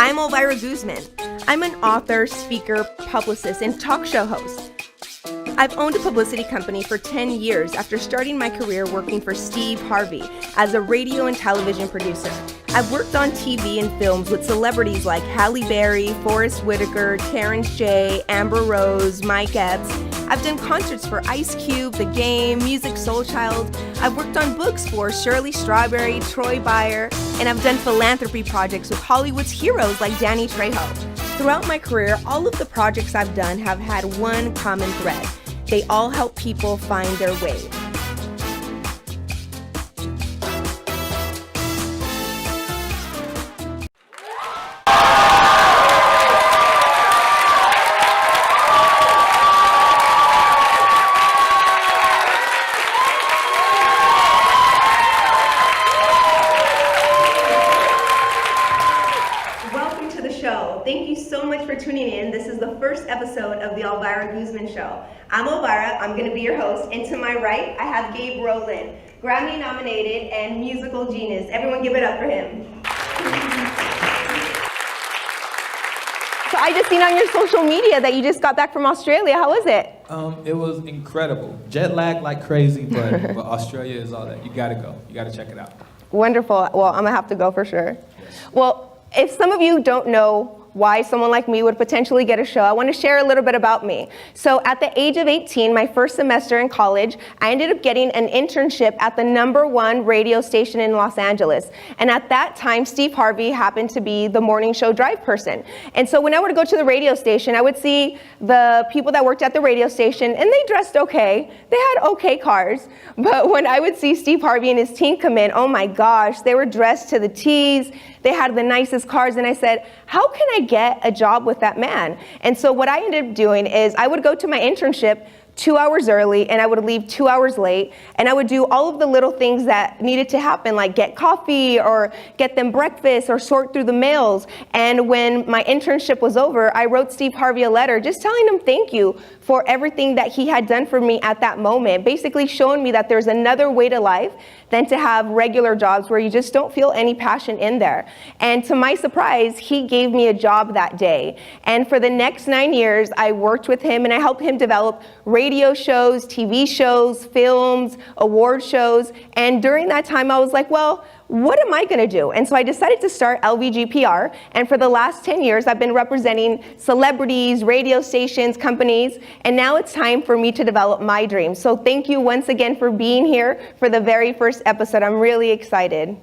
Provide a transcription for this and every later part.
I'm Elvira Guzman. I'm an author, speaker, publicist, and talk show host. I've owned a publicity company for 10 years after starting my career working for Steve Harvey as a radio and television producer. I've worked on TV and films with celebrities like Halle Berry, Forrest Whitaker, Terrence J, Amber Rose, Mike Epps. I've done concerts for Ice Cube, The Game, Music Soul Child. I've worked on books for Shirley Strawberry, Troy Beyer, and I've done philanthropy projects with Hollywood's heroes like Danny Trejo. Throughout my career, all of the projects I've done have had one common thread. They all help people find their way. Welcome to the show. Thank you so much for tuning in. This is the first episode of the Elvira Guzman Show. I'm Elvira, I'm going to be your host, and to my right, I have Gabe Rowland, Grammy-nominated and musical genius. Everyone give it up for him. So I just seen on your social media that you just got back from Australia. How was it? It was incredible. Jet lag like crazy, but Australia is all that. You gotta go. You gotta check it out. Wonderful. Well, I'm gonna have to go for sure. Yes. Well, if some of you don't know why someone like me would potentially get a show, I want to share a little bit about me. So at the age of 18, my first semester in college, I ended up getting an internship at the #1 radio station in Los Angeles. And at that time, Steve Harvey happened to be the morning show drive person. And so when I would go to the radio station, I would see the people that worked at the radio station, and they dressed okay. They had okay cars. But when I would see Steve Harvey and his team come in, oh my gosh, they were dressed to the T's. They had the nicest cars, and I said, how can I get a job with that man? And so what I ended up doing is I would go to my internship 2 hours early, and I would leave 2 hours late, and I would do all of the little things that needed to happen, like get coffee or get them breakfast or sort through the mails. And when my internship was over, I wrote Steve Harvey a letter just telling him thank you for everything that he had done for me at that moment, basically showing me that there's another way to life than to have regular jobs where you just don't feel any passion in there. And to my surprise, he gave me a job that day. And for the next 9 years, I worked with him and I helped him develop radio shows, TV shows, films, award shows. And during that time, I was like, well, what am I gonna do? And so I decided to start LVGPR, and for the last 10 years, I've been representing celebrities, radio stations, companies, and now it's time for me to develop my dream. So thank you once again for being here for the very first episode. I'm really excited.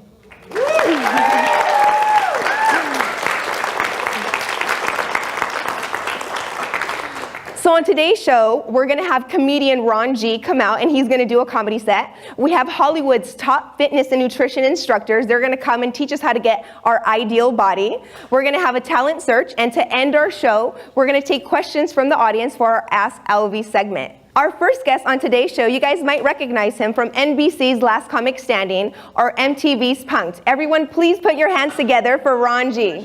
So on today's show, we're gonna have comedian Ron G come out, and he's gonna do a comedy set. We have Hollywood's top fitness and nutrition instructors. They're gonna come and teach us how to get our ideal body. We're gonna have a talent search, and to end our show, we're gonna take questions from the audience for our Ask Elvie segment. Our first guest on today's show, you guys might recognize him from NBC's Last Comic Standing or MTV's Punk'd. Everyone, please put your hands together for Ron G.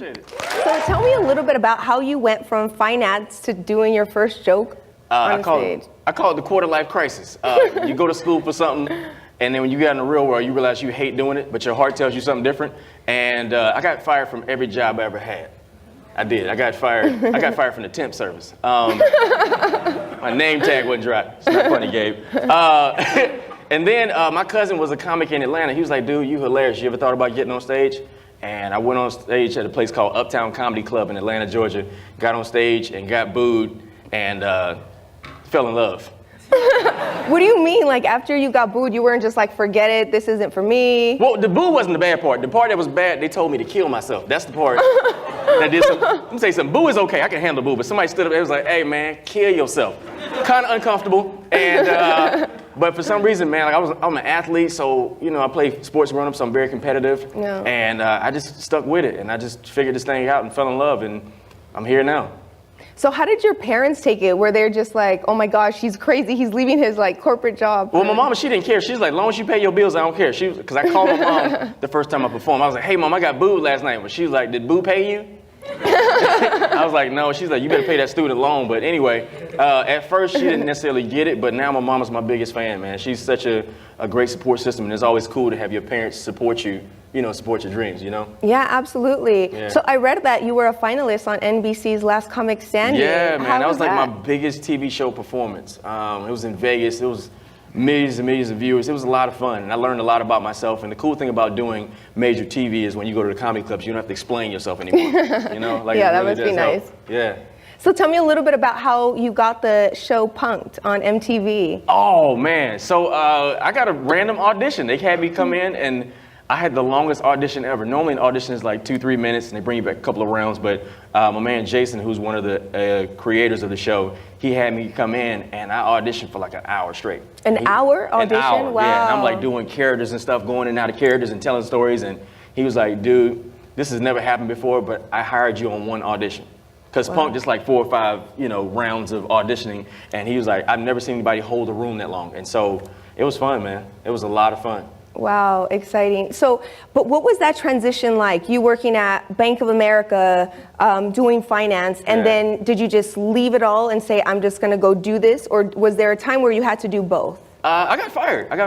So tell me a little bit about how you went from finance to doing your first joke on stage. I call it the quarter life crisis. You go to school for something, and then when you get in the real world, you realize you hate doing it, but your heart tells you something different. And I got fired from every job I ever had. I did. I got fired. I got fired from the temp service. My name tag wasn't dropped. It's not funny, Gabe. And then my cousin was a comic in Atlanta. He was like, dude, you hilarious. You ever thought about getting on stage? And I went on stage at a place called Uptown Comedy Club in Atlanta, Georgia. Got on stage and got booed and fell in love. What do you mean? Like after you got booed, you weren't just like, forget it, this isn't for me? Well, the boo wasn't the bad part. The part that was bad, they told me to kill myself. That's the part that did some. Let me say something. Boo is okay. I can handle boo, but somebody stood up and was like, hey man, kill yourself. Kind of uncomfortable. And but for some reason, man, like I'm an athlete, so you know I play sports growing up, so I'm very competitive. Yeah. And I just stuck with it, and I just figured this thing out and fell in love, and I'm here now. So how did your parents take it? Were they just like, oh my gosh, he's crazy, he's leaving his like corporate job? Well, my mama, she didn't care. She's like, as long as you pay your bills, I don't care. She was, because I called my mom the first time I performed. I was like, hey mom, I got booed last night. But she was like, did boo pay you? I was like, no. She's like, you better pay that student loan. But anyway, at first she didn't necessarily get it, but now my mama's my biggest fan, man. She's such a great support system, and it's always cool to have your parents support you support your dreams, Yeah, absolutely. Yeah. So I read that you were a finalist on NBC's Last Comic Standing. Yeah, man, How that was like that? my biggest TV show performance. It was in Vegas. It was millions and millions of viewers. It was a lot of fun, and I learned a lot about myself. And the cool thing about doing major TV is when you go to the comedy clubs, you don't have to explain yourself anymore. Like Yeah, it that really must be does help. nice. Yeah. So tell me a little bit about how you got the show Punk'd on MTV. Oh man, so I got a random audition. They had me come in, and I had the longest audition ever. Normally an audition is like 2-3 minutes, and they bring you back a couple of rounds. But my man Jason, who's one of the creators of the show, he had me come in, and I auditioned for like an hour straight. An hour audition? An hour, Wow. yeah. And I'm like doing characters and stuff, going in and out of characters and telling stories. And he was like, dude, this has never happened before, but I hired you on one audition. Because Punk just like 4 or 5, rounds of auditioning. And he was like, I've never seen anybody hold a room that long. And so it was fun, man. It was a lot of fun. Wow, exciting. So, but what was that transition like? You working at Bank of America, doing finance, and Yeah. then did you just leave it all and say, I'm just gonna go do this? Or was there a time where you had to do both? I got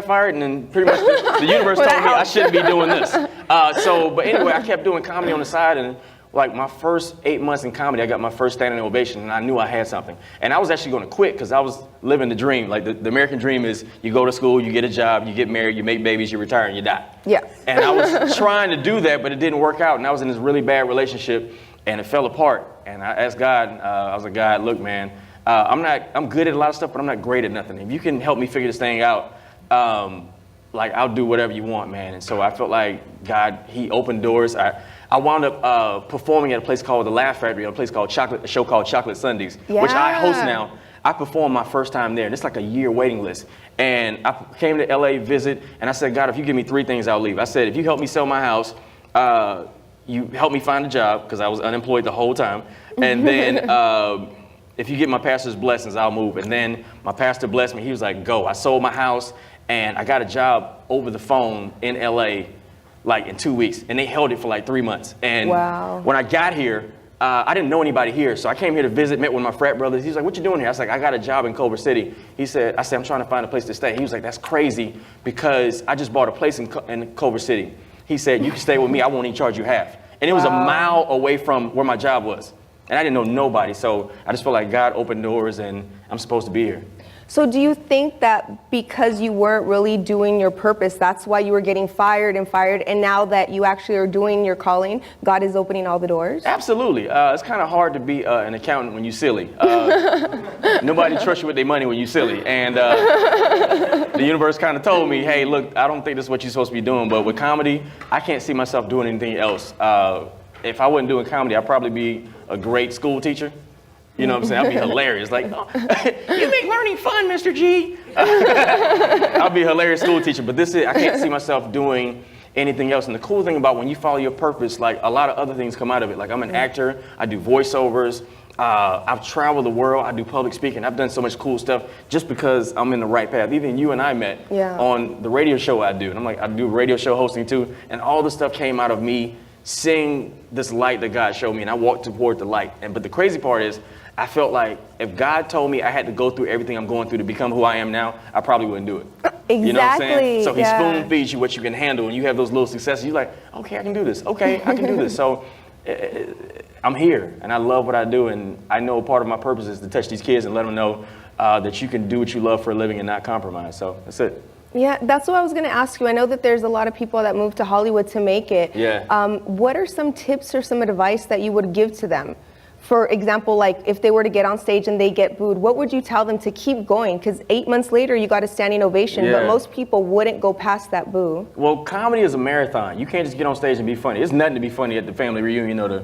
fired, and then pretty much the universe told me I shouldn't be doing this. But anyway, I kept doing comedy on the side, and like my first 8 months in comedy, I got my first standing ovation, and I knew I had something. And I was actually going to quit because I was living the dream. Like the American dream is you go to school, you get a job, you get married, you make babies, you retire, and you die. Yeah. And I was trying to do that, but it didn't work out. And I was in this really bad relationship, and it fell apart. And I asked God, I was like, God, look, man, I'm good at a lot of stuff, but I'm not great at nothing. If you can help me figure this thing out, like I'll do whatever you want, man. And so I felt like God, he opened doors. I wound up performing at a place called the Laugh Factory, a show called Chocolate Sundays, which I host now. I performed my first time there, and it's like a year waiting list. And I came to LA visit, and I said, God, if you give me 3 things, I'll leave. I said, if you help me sell my house, you help me find a job, because I was unemployed the whole time. And then if you get my pastor's blessings, I'll move. And then my pastor blessed me. He was like, go. I sold my house, and I got a job over the phone in LA, like in 2 weeks. And they held it for like 3 months. And when I got here, I didn't know anybody here. So I came here to visit, met with my frat brothers. He's like, what you doing here? I was like, I got a job in Culver City. I said, I'm trying to find a place to stay. He was like, that's crazy, because I just bought a place in Culver City. He said, you can stay with me. I won't even charge you half. And it was a mile away from where my job was. And I didn't know nobody. So I just felt like God opened doors, and I'm supposed to be here. So do you think that because you weren't really doing your purpose, that's why you were getting fired, and now that you actually are doing your calling, God is opening all the doors? Absolutely. It's kind of hard to be an accountant when you're silly. Nobody trusts you with their money when you're silly. And the universe kind of told me, hey, look, I don't think this is what you're supposed to be doing. But with comedy, I can't see myself doing anything else. If I wasn't doing comedy, I'd probably be a great school teacher. You know what I'm saying? I'd be hilarious. Like, oh, you make learning fun, Mr. G. I'll be a hilarious school teacher, but I can't see myself doing anything else. And the cool thing about when you follow your purpose, like a lot of other things come out of it. Like I'm an actor, I do voiceovers, I've traveled the world, I do public speaking. I've done so much cool stuff just because I'm in the right path. Even you and I met on the radio show I do. And I'm like, I do radio show hosting too. And all the stuff came out of me seeing this light that God showed me, and I walked toward the light. But the crazy part is, I felt like if God told me I had to go through everything I'm going through to become who I am now, I probably wouldn't do it. Exactly. You know what I'm saying? So he spoon feeds you what you can handle, and you have those little successes. You're like, okay, I can do this. Okay, I can do this. So I'm here, and I love what I do, and I know part of my purpose is to touch these kids and let them know that you can do what you love for a living and not compromise. So that's it. Yeah, that's what I was going to ask you. I know that there's a lot of people that move to Hollywood to make it. Yeah. What are some tips or some advice that you would give to them? For example, like if they were to get on stage and they get booed, what would you tell them to keep going? Because 8 months later, you got a standing ovation, but most people wouldn't go past that boo. Well, comedy is a marathon. You can't just get on stage and be funny. It's nothing to be funny at the family reunion or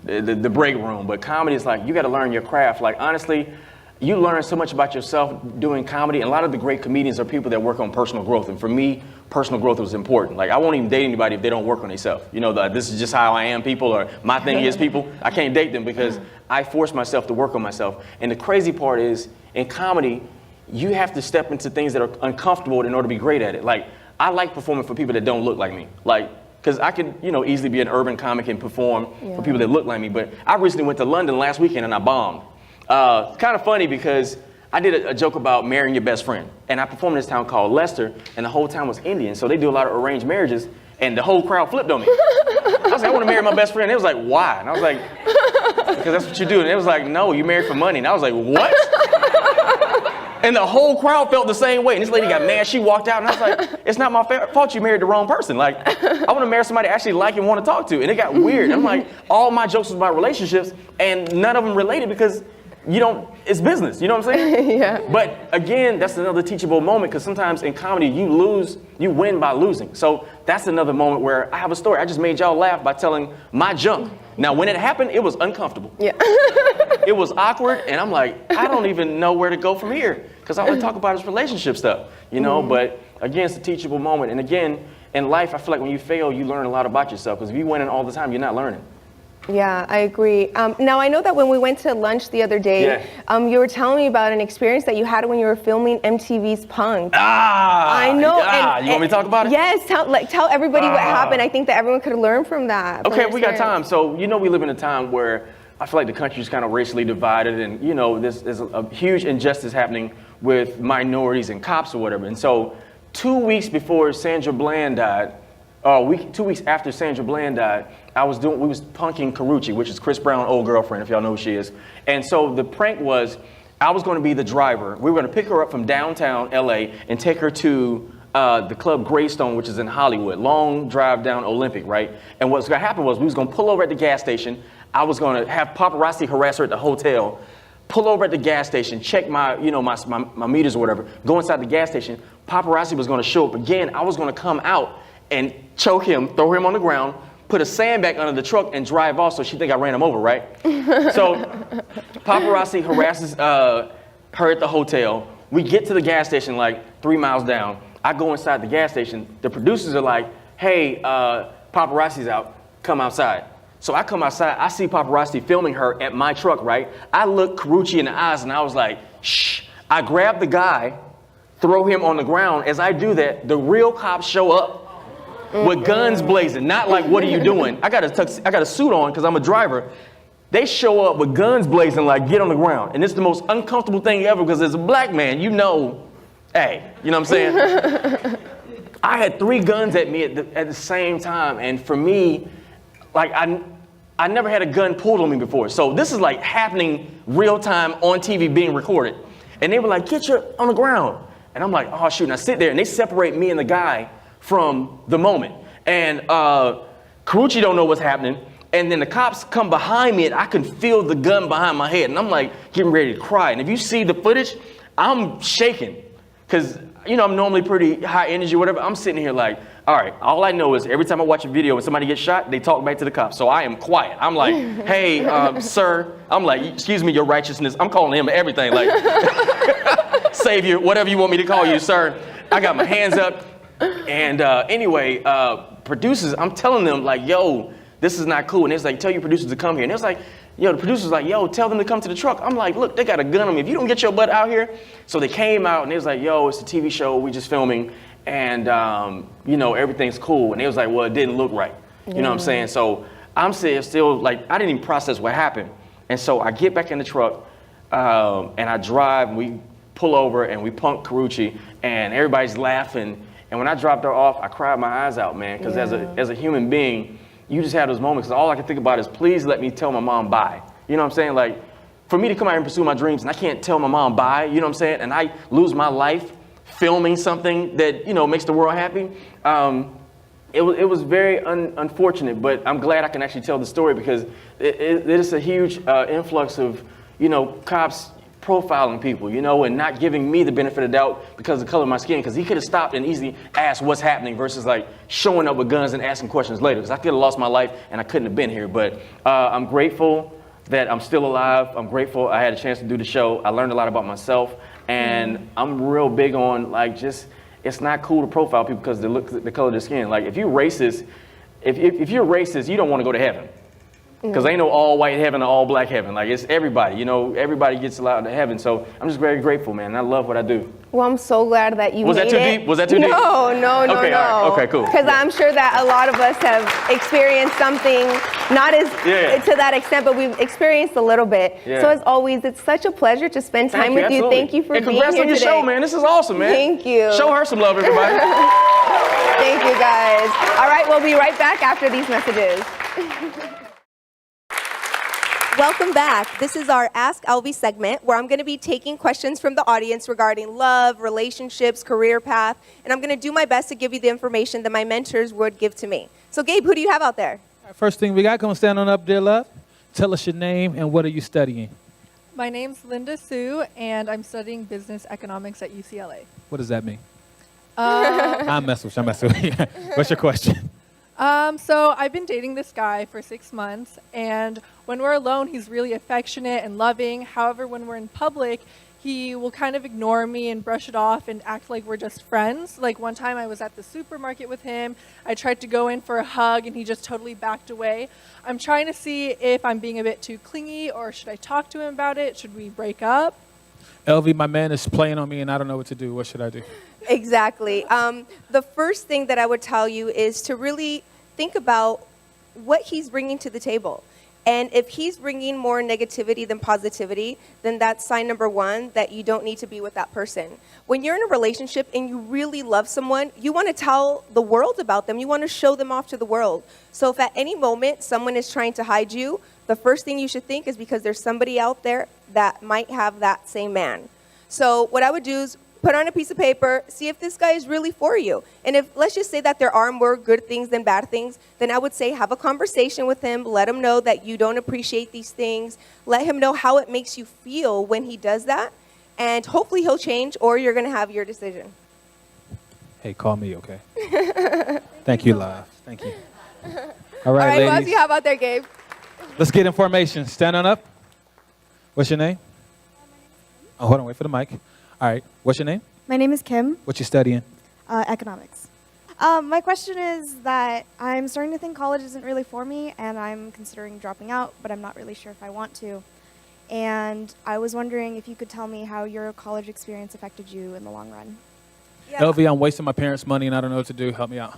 the break room. But comedy is like, you got to learn your craft. Like, honestly, you learn so much about yourself doing comedy. And a lot of the great comedians are people that work on personal growth. And for me, personal growth was important. Like, I won't even date anybody if they don't work on themselves. This is just how I am people, or my thing is people. I can't date them because I force myself to work on myself. And the crazy part is, in comedy, you have to step into things that are uncomfortable in order to be great at it. Like, I like performing for people that don't look like me. Like, because I could, easily be an urban comic and perform for people that look like me. But I recently went to London last weekend and I bombed. Kind of funny because I did a joke about marrying your best friend. And I performed in this town called Leicester, and the whole town was Indian, so they do a lot of arranged marriages. And the whole crowd flipped on me. I was like, I want to marry my best friend. They was like, why? And I was like, because that's what you do. And it was like, no, you married for money. And I was like, what? And the whole crowd felt the same way. And this lady got mad. She walked out. And I was like, it's not my fault you married the wrong person. Like, I want to marry somebody I actually like and want to talk to. And it got weird. I'm like, all my jokes was about relationships. And none of them related because it's business. You know what I'm saying? Yeah. But again, that's another teachable moment because sometimes in comedy, you win by losing. So that's another moment where I have a story. I just made y'all laugh by telling my junk. Now, when it happened, it was uncomfortable. Yeah. It was awkward, and I'm like, I don't even know where to go from here because all I talk about is relationship stuff, you know? But again, it's a teachable moment. And again, in life, I feel like when you fail, you learn a lot about yourself because if you winning all the time, you're not learning. Yeah, I agree. Now, I know that when we went to lunch the other day, you were telling me about an experience that you had when you were filming MTV's Punk'd. I know. You want me to talk about it? Yes, tell everybody what happened. I think that everyone could learn from that. Okay, we got time. So, we live in a time where I feel like the country is kind of racially divided and, there's a huge injustice happening with minorities and cops or whatever. And so 2 weeks before Sandra Bland died, 2 weeks after Sandra Bland died, we was punking Karrueche, which is Chris Brown's old girlfriend, if y'all know who she is. And so the prank was, I was going to be the driver. We were going to pick her up from downtown LA and take her to the club Greystone, which is in Hollywood. Long drive down Olympic, right? And what's going to happen was we was going to pull over at the gas station. I was going to have paparazzi harass her at the hotel, pull over at the gas station, check my meters or whatever, go inside the gas station. Paparazzi was going to show up again. I was going to come out and choke him, throw him on the ground, put a sandbag under the truck and drive off so she think I ran him over, right? So paparazzi harasses her at the hotel. We get to the gas station like 3 miles down. I go inside the gas station. The producers are like, hey, paparazzi's out, come outside. So I come outside, I see paparazzi filming her at my truck, right? I look Karrueche in the eyes and I was like, shh. I grab the guy, throw him on the ground. As I do that, the real cops show up with guns blazing, not like, what are you doing? I got a suit on because I'm a driver. They show up with guns blazing like, get on the ground. And it's the most uncomfortable thing ever because as a black man, hey, you know what I'm saying? I had 3 guns at me at the same time. And for me, like I never had a gun pulled on me before. So this is like happening real time on TV being recorded. And they were like, get your on the ground. And I'm like, oh shoot, and I sit there and they separate me and the guy from the moment. And Karrueche don't know what's happening. And then the cops come behind me and I can feel the gun behind my head. And I'm like getting ready to cry. And if you see the footage, I'm shaking. Because, I'm normally pretty high energy or whatever. I'm sitting here like, all right, all I know is every time I watch a video when somebody gets shot, they talk back to the cops. So I am quiet. I'm like, hey, sir. I'm like, excuse me, your righteousness. I'm calling him everything. Like, savior, whatever you want me to call you, sir. I got my hands up. And anyway, producers, I'm telling them like, yo, this is not cool. And it's like, tell your producers to come here. And it's like, the producer's like, yo, tell them to come to the truck. I'm like, look, they got a gun on me. If you don't get your butt out here. So they came out and they was like, yo, it's a TV show. We just filming. And, everything's cool. And they was like, well, it didn't look right. You know what I'm saying? So I'm still like, I didn't even process what happened. And so I get back in the truck and I drive and we pull over and we punk Karrueche and everybody's laughing. And when I dropped her off, I cried my eyes out, man. Because as a human being, you just have those moments. Because all I can think about is, please let me tell my mom bye. You know what I'm saying? Like, for me to come out and pursue my dreams and I can't tell my mom bye, you know what I'm saying? And I lose my life filming something that, makes the world happy. It was very unfortunate, but I'm glad I can actually tell the story because it is a huge influx of, cops profiling people, and not giving me the benefit of doubt because of the color of my skin, because he could have stopped and easily asked what's happening versus like showing up with guns and asking questions later, because I could have lost my life and I couldn't have been here. But I'm grateful that I'm still alive. I'm grateful I had a chance to do the show. I learned a lot about myself, and I'm real big on like it's not cool to profile people because the color of their skin. Like if you're racist, if you're racist, you don't want to go to heaven. Because ain't no all white heaven or all black heaven. Like, it's everybody, you know, everybody gets allowed to heaven. So I'm just very grateful, man. And I love what I do. Well, I'm so glad that you Was made that too it. deep? Was that too deep? No. Okay, all right. Okay, cool. Because Yeah. I'm sure that a lot of us have experienced something, not as to that extent, but we've experienced a little bit. Yeah. So as always, it's such a pleasure to spend time with you. absolutely. Thank you for and being here congrats on your today. show, man. This is awesome, man. Thank you. Show her some love, everybody. Thank you, guys. All right, we'll be right back after these messages. Welcome back. This is our Ask Elvie segment where I'm going to be taking questions from the audience regarding love, relationships, career path, and I'm going to do my best to give you the information that my mentors would give to me. So, Gabe, who do you have out there? First thing we got, come stand on up, dear love. Tell us your name and what are you studying? My name's Linda Sue, and I'm studying business economics at UCLA. What does that mean? I'm messing with you. What's your question? So I've been dating this guy for 6 months, and when we're alone, he's really affectionate and loving. However, when we're in public, he will kind of ignore me and brush it off and act like we're just friends. Like one time I was at the supermarket with him. I tried to go in for a hug, and he just totally backed away. I'm trying to see if I'm being a bit too clingy, or should I talk to him about it? Should we break up? Elvie, my man is playing on me and I don't know what to do. What should I do? Exactly. The first thing that I would tell you is to really think about what he's bringing to the table. And if he's bringing more negativity than positivity, then that's sign number one that you don't need to be with that person. When you're in a relationship and you really love someone, you want to tell the world about them. You want to show them off to the world. So if at any moment someone is trying to hide you, the first thing you should think is because there's somebody out there that might have that same man. So what I would do is put on a piece of paper, see if this guy is really for you. And if, let's just say that there are more good things than bad things, then I would say have a conversation with him, let him know that you don't appreciate these things, let him know how it makes you feel when he does that, and hopefully he'll change, or you're gonna have your decision. Hey, call me, okay? Thank you, love. Thank you. All All right, right, who else do ladies. you have out there, Gabe? Let's get in formation. Stand on up. What's your name? Oh, hold on, wait for the mic. All right, what's your name? My name is Kim, What you studying? economics. My question is that I'm starting to think college isn't really for me, and I'm considering dropping out, but I'm not really sure if I want to. And I was wondering if you could tell me how your college experience affected you in the long run. Yeah. Elvie, I'm wasting my parents' money and I don't know what to do. Help me out.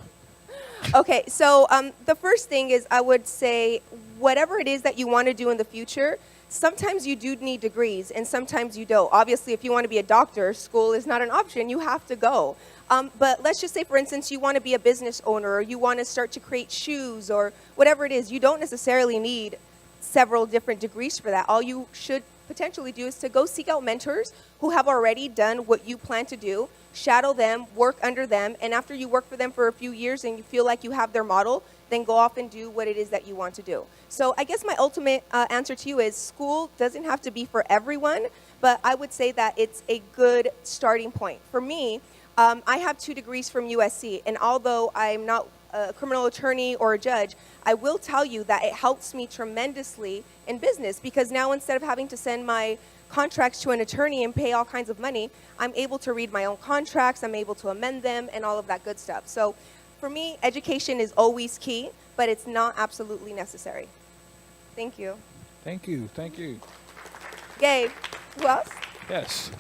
Okay, so the first thing is I would say whatever it is that you want to do in the future, sometimes you do need degrees and sometimes you don't. Obviously, if you want to be a doctor, school is not an option. You have to go. But let's just say, for instance, you want to be a business owner or you want to start to create shoes or whatever it is. You don't necessarily need several different degrees for that. All you should potentially do is to go seek out mentors who have already done what you plan to do, shadow them, work under them, and after you work for them for a few years and you feel like you have their model, then go off and do what it is that you want to do. So I guess my ultimate answer to you is school doesn't have to be for everyone, but I would say that it's a good starting point. For me, I have 2 degrees from USC, and although I'm not a criminal attorney or a judge, I will tell you that it helps me tremendously in business because now instead of having to send my contracts to an attorney and pay all kinds of money, I'm able to read my own contracts, I'm able to amend them, and all of that good stuff. So for me, education is always key, but it's not absolutely necessary. Thank you. Thank you. Thank you. Gabe, who else? Yes.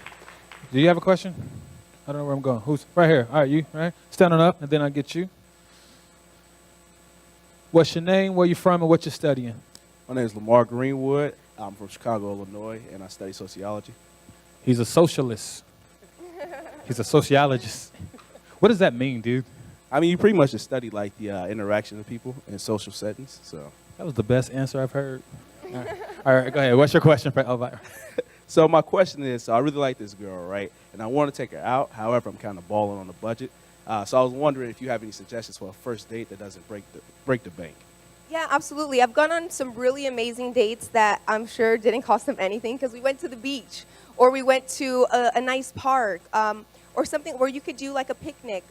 Do you have a question? I don't know where I'm going. Who's right here? All right, you right? Standing up, and then I'll get you. What's your name, where you from, and what you're studying? My name is Lamar Greenwood. I'm from Chicago, Illinois, and I study sociology. He's a socialist. He's a sociologist. What does that mean, dude? I mean, you pretty much just study like the interaction of people in social settings. So, That was the best answer I've heard. All right, go ahead. What's your question? so my question is, so I really like this girl, right? And I want to take her out. However, I'm kind of balling on the budget. So I was wondering if you have any suggestions for a first date that doesn't break the bank. Yeah, absolutely. I've gone on some really amazing dates that I'm sure didn't cost them anything because we went to the beach or we went to a nice park or something where you could do like a picnic.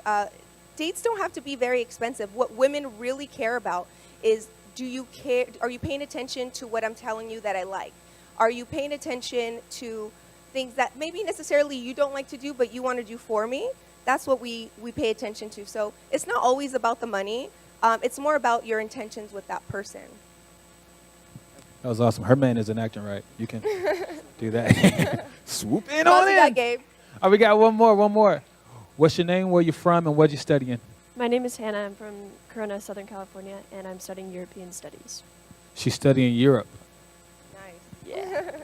Dates don't have to be very expensive. What women really care about is, do you care? Are you paying attention to what I'm telling you that I like? Are you paying attention to things that maybe necessarily you don't like to do but you want to do for me? That's what we pay attention to. So it's not always about the money. It's more about your intentions with that person. That was awesome. Her man isn't acting right. You can do that. Swoop in What else on you got, in. Gabe? Oh, we got one more. What's your name? Where you from? And what you studying? My name is Hannah. I'm from Corona, Southern California, and I'm studying European Studies. She's studying Europe. Nice. Yeah.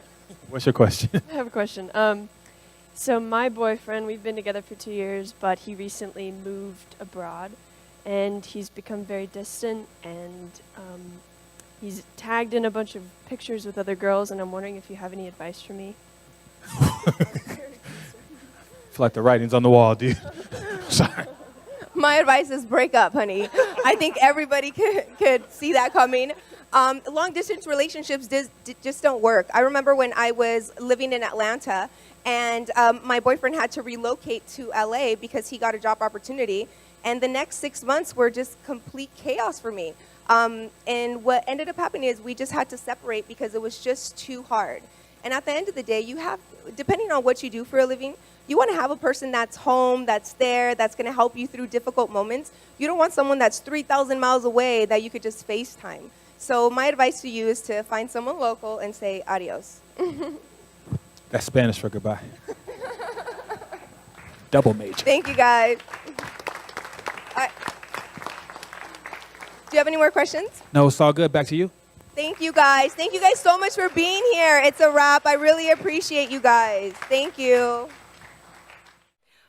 What's your question? I have a question. So my boyfriend, we've been together for 2 years, but he recently moved abroad, and he's become very distant, and he's tagged in a bunch of pictures with other girls, and I'm wondering if you have any advice for me. I feel like the writing's on the wall, dude. Sorry. My advice is break up, honey. I think everybody could see that coming. Long distance relationships just don't work. I remember when I was living in Atlanta and my boyfriend had to relocate to LA because he got a job opportunity. And the next 6 months were just complete chaos for me. And what ended up happening is we just had to separate because it was just too hard. And at the end of the day, you have, depending on what you do for a living, you want to have a person that's home, that's there, that's going to help you through difficult moments. You don't want someone that's 3,000 miles away that you could just FaceTime. So my advice to you is to find someone local and say adios. That's Spanish for goodbye. Double major. Thank you, guys. Do you have any more questions? No, it's all good. Back to you. Thank you, guys. Thank you guys so much for being here. It's a wrap. I really appreciate you guys. Thank you.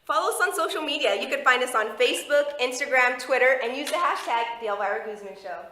Follow us on social media. You can find us on Facebook, Instagram, Twitter, and use the hashtag The Elvira Guzman Show.